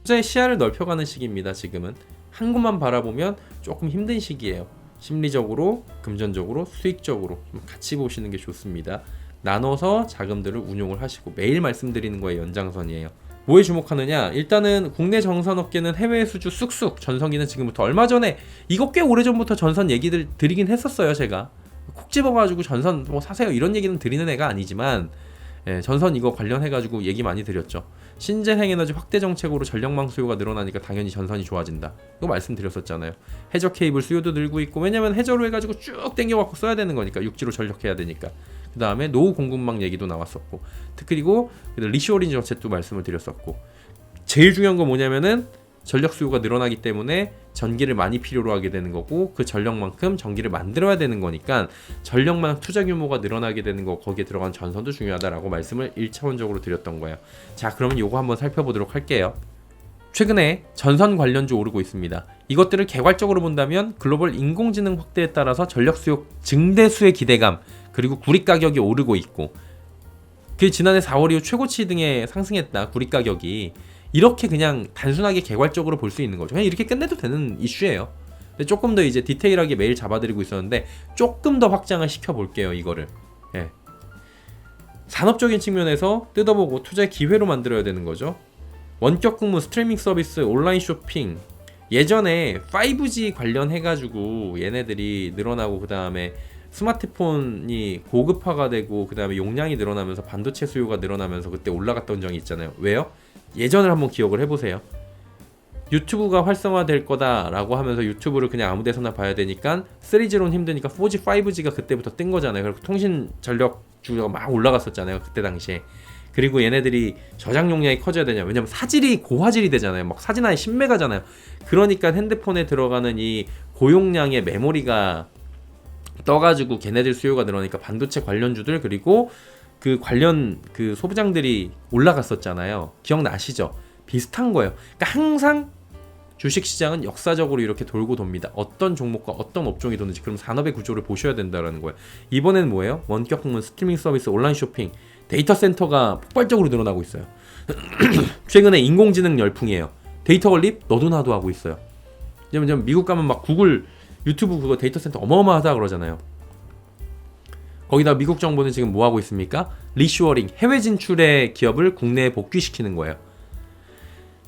투자의 시야를 넓혀가는 시기입니다. 지금은 한 곳만 바라보면 조금 힘든 시기예요. 심리적으로, 금전적으로, 수익적으로 좀 같이 보시는 게 좋습니다. 나눠서 자금들을 운용을 하시고, 매일 말씀드리는 거에 연장선이에요. 뭐에 주목하느냐? 일단은 국내 정산업계는 해외 수주 쑥쑥, 전성기는 지금부터, 얼마 전에 이거 꽤 오래전부터 전선 얘기들 드리긴 했었어요. 제가 콕 집어가지고 전선 뭐 사세요 이런 얘기는 드리는 애가 아니지만, 전선 이거 관련해가지고 얘기 많이 드렸죠. 신재생에너지 확대 정책으로 전력망 수요가 늘어나니까 당연히 전선이 좋아진다. 이거 말씀드렸었잖아요. 해저 케이블 수요도 늘고 있고, 왜냐면 해저로 해가지고 쭉 땡겨갖고 써야 되는 거니까, 육지로 전력해야 되니까. 그 다음에 노후 공급망 얘기도 나왔었고, 그리고 리쇼어링 정책도 말씀을 드렸었고, 제일 중요한 건 뭐냐면은 전력 수요가 늘어나기 때문에 전기를 많이 필요로 하게 되는 거고, 그 전력만큼 전기를 만들어야 되는 거니까 전력망 투자 규모가 늘어나게 되는 거, 거기에 들어간 전선도 중요하다라고 말씀을 1차원적으로 드렸던 거예요. 자, 그러면 요거 한번 살펴보도록 할게요. 최근에 전선 관련주 오르고 있습니다. 이것들을 개괄적으로 본다면 글로벌 인공지능 확대에 따라서 전력 수요 증대수의 기대감, 그리고 구리 가격이 오르고 있고, 그 지난해 4월 이후 최고치 등에 상승했다 구리 가격이, 이렇게 그냥 단순하게 개괄적으로 볼 수 있는 거죠. 그냥 이렇게 끝내도 되는 이슈예요. 근데 조금 더 이제 디테일하게 매일 잡아드리고 있었는데, 조금 더 확장을 시켜볼게요. 이거를 산업적인 측면에서 뜯어보고 투자의 기회로 만들어야 되는 거죠. 원격 근무, 스트리밍 서비스, 온라인 쇼핑, 예전에 5G 관련해가지고 얘네들이 늘어나고, 그 다음에 스마트폰이 고급화가 되고, 그 다음에 용량이 늘어나면서 반도체 수요가 늘어나면서 그때 올라갔던 적이 있잖아요. 왜요? 예전을 한번 기억을 해보세요. 유튜브가 활성화될 거다라고 하면서 유튜브를 그냥 아무 데서나 봐야 되니까 3G로는 힘드니까 4G, 5G가 그때부터 뜬 거잖아요. 그리고 통신 전력주가 막 올라갔었잖아요. 그때 당시에. 그리고 얘네들이 저장 용량이 커져야 되냐, 왜냐면 사질이 고화질이 되잖아요. 막 사진 안에 10메가잖아요. 그러니까 핸드폰에 들어가는 이 고용량의 메모리가 떠가지고 걔네들 수요가 늘어나니까 반도체 관련주들, 그리고 그 관련 그 소부장들이 올라갔었잖아요. 기억나시죠? 비슷한 거예요. 그러니까 항상 주식시장은 역사적으로 이렇게 돌고 돕니다. 어떤 종목과 어떤 업종이 도는지, 그럼 산업의 구조를 보셔야 된다는 거예요. 이번엔 뭐예요? 원격 근무, 스트리밍 서비스, 온라인 쇼핑, 데이터 센터가 폭발적으로 늘어나고 있어요. 최근에 인공지능 열풍이에요. 데이터 건립 너도 나도 하고 있어요. 왜냐면 미국 가면 막 구글, 유튜브 그거 데이터 센터 어마어마하다 그러잖아요. 거기다 미국 정부는 지금 뭐 하고 있습니까? 리쇼어링, 해외 진출의 기업을 국내에 복귀시키는 거예요.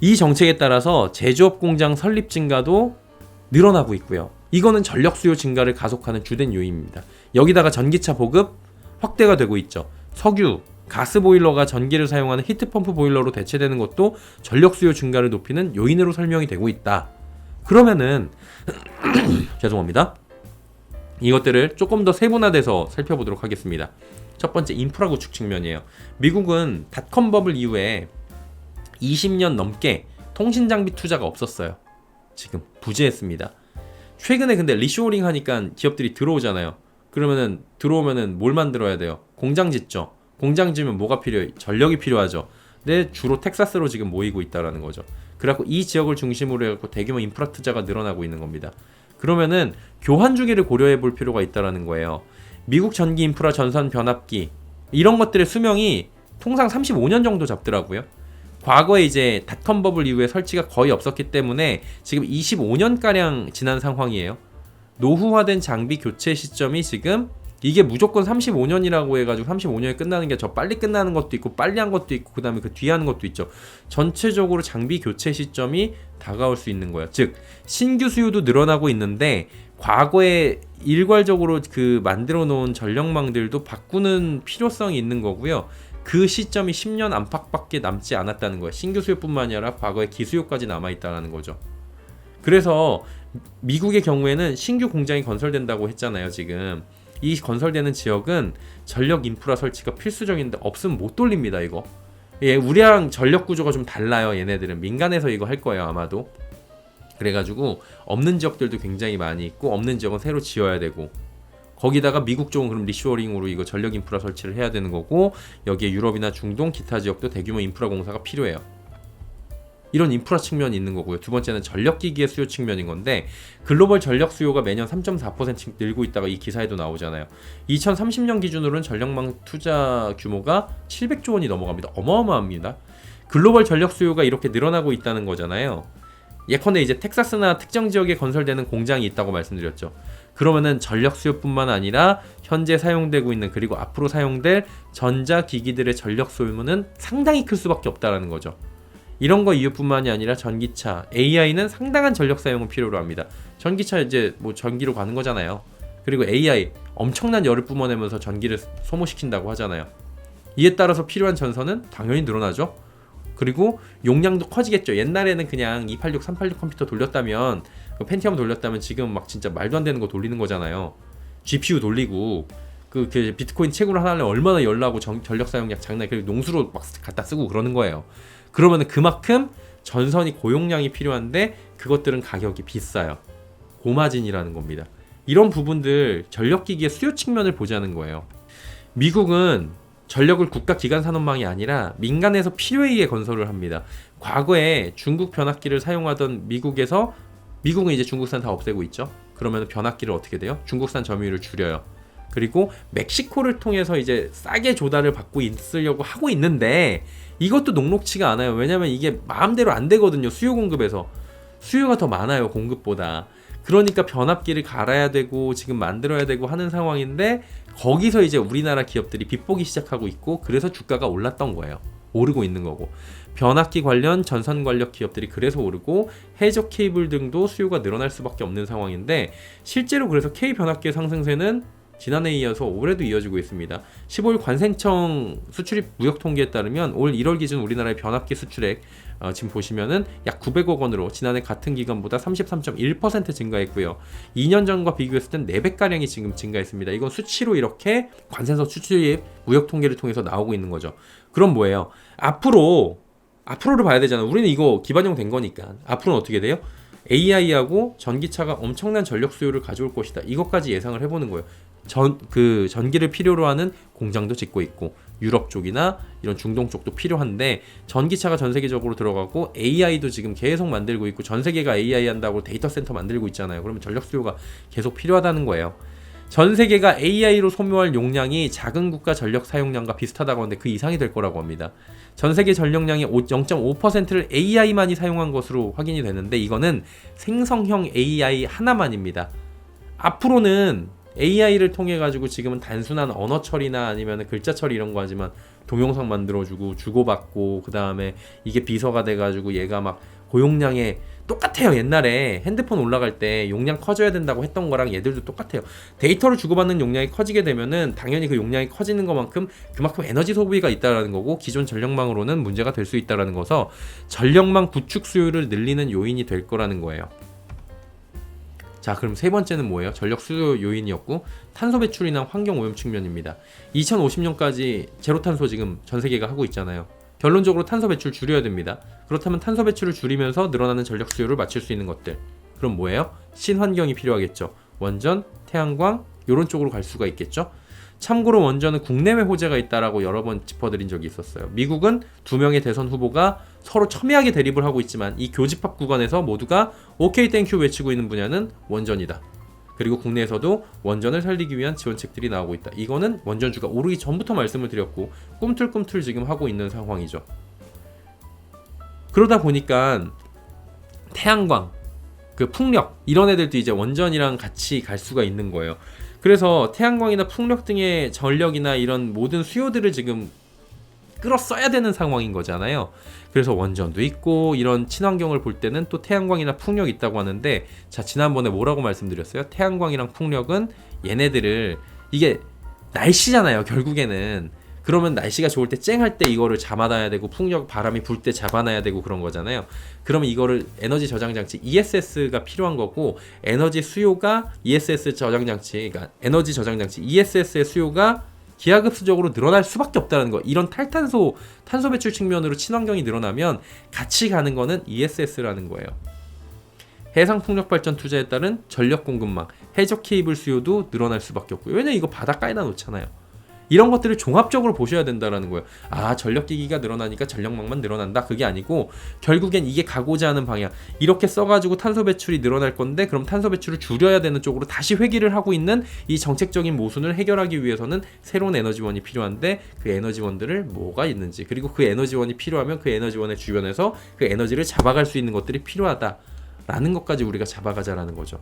이 정책에 따라서 제조업 공장 설립 증가도 늘어나고 있고요. 이거는 전력 수요 증가를 가속하는 주된 요인입니다. 여기다가 전기차 보급 확대가 되고 있죠. 석유, 가스 보일러가 전기를 사용하는 히트펌프 보일러로 대체되는 것도 전력 수요 증가를 높이는 요인으로 설명이 되고 있다. 그러면은 죄송합니다. 이것들을 조금 더 세분화돼서 살펴보도록 하겠습니다. 첫 번째, 인프라 구축 측면이에요. 미국은 닷컴 버블 이후에 20년 넘게 통신 장비 투자가 없었어요. 지금 부재했습니다. 최근에 근데 리쇼어링 하니까 기업들이 들어오잖아요. 그러면은 들어오면은 뭘 만들어야 돼요? 공장 짓죠. 공장 지으면 뭐가 필요해요? 전력이 필요하죠. 근데 주로 텍사스로 지금 모이고 있다라는 거죠. 그래갖고 이 지역을 중심으로 해갖고 대규모 인프라 투자가 늘어나고 있는 겁니다. 그러면은 교환 주기를 고려해 볼 필요가 있다라는 거예요. 미국 전기 인프라 전선 변압기 이런 것들의 수명이 통상 35년 정도 잡더라고요. 과거에 이제 닷컴 버블 이후에 설치가 거의 없었기 때문에 지금 25년가량 지난 상황이에요. 노후화된 장비 교체 시점이 지금 이게 무조건 35년이라고 해가지고 35년에 끝나는 게 저 빨리 끝나는 것도 있고 빨리 한 것도 있고 그 다음에 그 뒤에 하는 것도 있죠. 전체적으로 장비 교체 시점이 다가올 수 있는 거예요. 즉 신규 수요도 늘어나고 있는데 과거에 일괄적으로 그 만들어 놓은 전력망들도 바꾸는 필요성이 있는 거고요. 그 시점이 10년 안팎밖에 남지 않았다는 거예요. 신규 수요뿐만 아니라 과거의 기수요까지 남아있다는 거죠. 그래서 미국의 경우에는 신규 공장이 건설된다고 했잖아요. 지금 이 건설되는 지역은 전력 인프라 설치가 필수적인데 없으면 못 돌립니다. 이거 우리랑 전력 구조가 좀 달라요. 얘네들은 민간에서 이거 할 거예요 아마도. 그래가지고 없는 지역들도 굉장히 많이 있고 없는 지역은 새로 지어야 되고, 거기다가 미국 쪽은 그럼 리쇼어링으로 이거 전력 인프라 설치를 해야 되는 거고, 여기에 유럽이나 중동 기타 지역도 대규모 인프라 공사가 필요해요. 이런 인프라 측면이 있는 거고요. 두 번째는 전력기기의 수요 측면인 건데, 글로벌 전력 수요가 매년 3.4% 늘고 있다가 이 기사에도 나오잖아요. 2030년 기준으로는 전력망 투자 규모가 700조 원이 넘어갑니다. 어마어마합니다. 글로벌 전력 수요가 이렇게 늘어나고 있다는 거잖아요. 예컨대 이제 텍사스나 특정 지역에 건설되는 공장이 있다고 말씀드렸죠. 그러면은 전력 수요뿐만 아니라 현재 사용되고 있는 그리고 앞으로 사용될 전자기기들의 전력 소모는 상당히 클 수밖에 없다라는 거죠. 이런 거 이유뿐만이 아니라 전기차, AI는 상당한 전력 사용을 필요로 합니다. 전기차 이제 뭐 전기로 가는 거잖아요. 그리고 AI 엄청난 열을 뿜어내면서 전기를 소모시킨다고 하잖아요. 이에 따라서 필요한 전선은 당연히 늘어나죠. 그리고 용량도 커지겠죠. 옛날에는 그냥 286, 386 컴퓨터 돌렸다면 펜티엄 돌렸다면 지금 막 진짜 말도 안 되는 거 돌리는 거잖아요. GPU 돌리고 그 비트코인 채굴 하나를 얼마나 열나고 전력 사용량 장난, 그리고 농수로 막 갖다 쓰고 그러는 거예요. 그러면은 그만큼 전선이 고용량이 필요한데 그것들은 가격이 비싸요. 고마진이라는 겁니다. 이런 부분들 전력기기의 수요 측면을 보자는 거예요. 미국은 전력을 국가 기관 산업망이 아니라 민간에서 필요에 의해 건설을 합니다. 과거에 중국 변압기를 사용하던 미국은 이제 중국산 다 없애고 있죠. 그러면 변압기를 어떻게 돼요? 중국산 점유율을 줄여요. 그리고 멕시코를 통해서 이제 싸게 조달을 받고 있으려고 하고 있는데 이것도 녹록치가 않아요. 왜냐면 이게 마음대로 안 되거든요. 수요 공급에서. 수요가 더 많아요, 공급보다. 그러니까 변압기를 갈아야 되고 지금 만들어야 되고 하는 상황인데 거기서 이제 우리나라 기업들이 빚보기 시작하고 있고 그래서 주가가 올랐던 거예요. 오르고 있는 거고. 변압기 관련 전선 관련 기업들이 그래서 오르고 해적 케이블 등도 수요가 늘어날 수밖에 없는 상황인데 실제로 그래서 K 변압기의 상승세는 지난해에 이어서 올해도 이어지고 있습니다. 15일 관세청 수출입 무역 통계에 따르면 올 1월 기준 우리나라의 변압기 수출액 지금 보시면은 약 900억 원으로 지난해 같은 기간보다 33.1% 증가했고요. 2년 전과 비교했을 땐 4배가량이 지금 증가했습니다. 이건 수치로 이렇게 관세청 수출입 무역 통계를 통해서 나오고 있는 거죠. 그럼 뭐예요? 앞으로를 봐야 되잖아. 우리는 이거 기반형 된 거니까. 앞으로는 어떻게 돼요? AI하고 전기차가 엄청난 전력 수요를 가져올 것이다. 이것까지 예상을 해보는 거예요. 전기를 필요로 하는 공장도 짓고 있고 유럽 쪽이나 이런 중동 쪽도 필요한데 전기차가 전 세계적으로 들어가고 AI도 지금 계속 만들고 있고 전 세계가 AI 한다고 데이터 센터 만들고 있잖아요. 그러면 전력 수요가 계속 필요하다는 거예요. 전 세계가 AI로 소모할 용량이 작은 국가 전력 사용량과 비슷하다고 하는데 그 이상이 될 거라고 합니다. 전 세계 전력량의 0.5%를 AI만이 사용한 것으로 확인이 되는데 이거는 생성형 AI 하나만입니다. 앞으로는 AI를 통해 가지고 지금은 단순한 언어 처리나 아니면 글자 처리 이런 거 하지만 동영상 만들어주고 주고받고 그 다음에 이게 비서가 돼가지고 얘가 막 고용량에 똑같아요. 옛날에 핸드폰 올라갈 때 용량 커져야 된다고 했던 거랑 얘들도 똑같아요. 데이터를 주고받는 용량이 커지게 되면은 당연히 그 용량이 커지는 것만큼 그만큼 에너지 소비가 있다라는 거고 기존 전력망으로는 문제가 될 수 있다라는 거서 전력망 구축 수요를 늘리는 요인이 될 거라는 거예요. 자, 그럼 세 번째는 뭐예요? 전력 수요 요인이었고 탄소 배출이나 환경 오염 측면입니다. 2050년까지 제로 탄소 지금 전 세계가 하고 있잖아요. 결론적으로 탄소 배출 줄여야 됩니다. 그렇다면 탄소 배출을 줄이면서 늘어나는 전력 수요를 맞출 수 있는 것들. 그럼 뭐예요? 신환경이 필요하겠죠. 원전, 태양광 이런 쪽으로 갈 수가 있겠죠. 참고로 원전은 국내외 호재가 있다라고 여러 번 짚어드린 적이 있었어요. 미국은 2명의 대선 후보가 서로 첨예하게 대립을 하고 있지만 이 교집합 구간에서 모두가 오케이 땡큐 외치고 있는 분야는 원전이다. 그리고 국내에서도 원전을 살리기 위한 지원책들이 나오고 있다. 이거는 원전주가 오르기 전부터 말씀을 드렸고 꿈틀꿈틀 지금 하고 있는 상황이죠. 그러다 보니까 태양광, 그 풍력 이런 애들도 이제 원전이랑 같이 갈 수가 있는 거예요. 그래서 태양광이나 풍력 등의 전력이나 이런 모든 수요들을 지금 끌어 써야 되는 상황인 거잖아요. 그래서 원전도 있고 이런 친환경을 볼 때는 또 태양광이나 풍력이 있다고 하는데 자, 지난번에 뭐라고 말씀드렸어요? 태양광이랑 풍력은 얘네들을 이게 날씨잖아요. 결국에는 그러면 날씨가 좋을 때 쨍할 때 이거를 잡아놔야 되고 풍력 바람이 불 때 잡아놔야 되고 그런 거잖아요. 그러면 이거를 에너지 저장 장치 ESS가 필요한 거고 에너지 수요가 ESS 저장 장치, 그러니까 에너지 저장 장치 ESS의 수요가 기하급수적으로 늘어날 수밖에 없다는 거. 이런 탄소 배출 측면으로 친환경이 늘어나면 같이 가는 거는 ESS라는 거예요. 해상 풍력 발전 투자에 따른 전력 공급망, 해적 케이블 수요도 늘어날 수밖에 없고요. 왜냐면 이거 바닷가에다 놓잖아요. 이런 것들을 종합적으로 보셔야 된다라는 거예요. 아, 전력기기가 늘어나니까 전력망만 늘어난다, 그게 아니고 결국엔 이게 가고자 하는 방향, 이렇게 써가지고 탄소 배출이 늘어날 건데 그럼 탄소 배출을 줄여야 되는 쪽으로 다시 회귀를 하고 있는 이 정책적인 모순을 해결하기 위해서는 새로운 에너지원이 필요한데 그 에너지원들을 뭐가 있는지, 그리고 그 에너지원이 필요하면 그 에너지원의 주변에서 그 에너지를 잡아갈 수 있는 것들이 필요하다라는 것까지 우리가 잡아가자라는 거죠.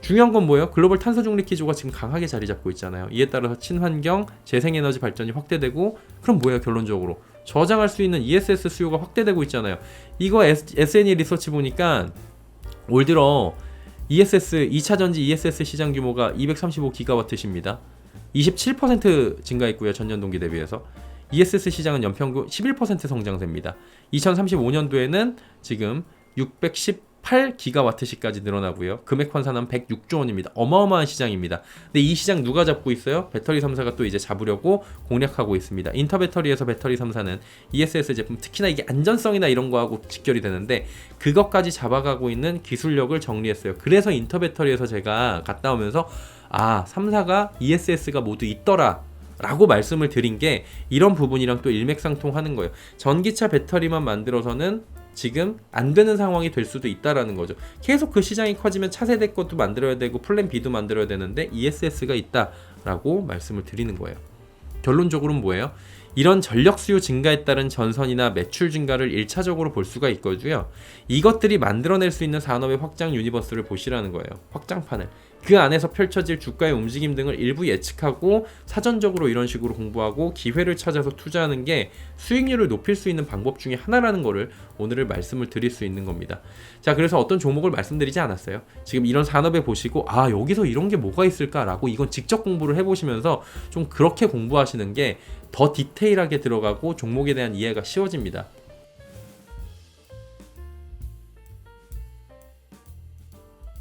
중요한 건 뭐예요? 글로벌 탄소 중립 기조가 지금 강하게 자리 잡고 있잖아요. 이에 따라서 친환경, 재생에너지 발전이 확대되고, 그럼 뭐예요? 결론적으로 저장할 수 있는 ESS 수요가 확대되고 있잖아요. 이거 SNE 리서치 보니까 올 들어 ESS 2차 전지 ESS 시장 규모가 235기가와트십니다. 27% 증가했고요. 전년 동기 대비해서. ESS 시장은 연평균 11% 성장세입니다. 2035년도에는 지금 618기가와트시까지 늘어나고요. 금액 환산하면 106조 원입니다. 어마어마한 시장입니다. 근데 이 시장 누가 잡고 있어요? 배터리 3사가 또 이제 잡으려고 공략하고 있습니다. 인터배터리에서 배터리 3사는 ESS 제품, 특히나 이게 안전성이나 이런 거하고 직결이 되는데 그것까지 잡아가고 있는 기술력을 정리했어요. 그래서 인터배터리에서 제가 갔다 오면서 3사가 ESS가 모두 있더라 라고 말씀을 드린 게 이런 부분이랑 또 일맥상통하는 거예요. 전기차 배터리만 만들어서는 지금 안 되는 상황이 될 수도 있다라는 거죠. 계속 그 시장이 커지면 차세대 것도 만들어야 되고 플랜 B도 만들어야 되는데 ESS가 있다라고 말씀을 드리는 거예요. 결론적으로는 뭐예요? 이런 전력 수요 증가에 따른 전선이나 매출 증가를 1차적으로 볼 수가 있거든요. 이것들이 만들어낼 수 있는 산업의 확장 유니버스를 보시라는 거예요. 확장판을. 그 안에서 펼쳐질 주가의 움직임 등을 일부 예측하고 사전적으로 이런 식으로 공부하고 기회를 찾아서 투자하는 게 수익률을 높일 수 있는 방법 중에 하나라는 거를 오늘 말씀을 드릴 수 있는 겁니다. 자, 그래서 어떤 종목을 말씀드리지 않았어요. 지금 이런 산업에 보시고 여기서 이런 게 뭐가 있을까라고 이건 직접 공부를 해보시면서 좀 그렇게 공부하시는 게 더 디테일하게 들어가고 종목에 대한 이해가 쉬워집니다.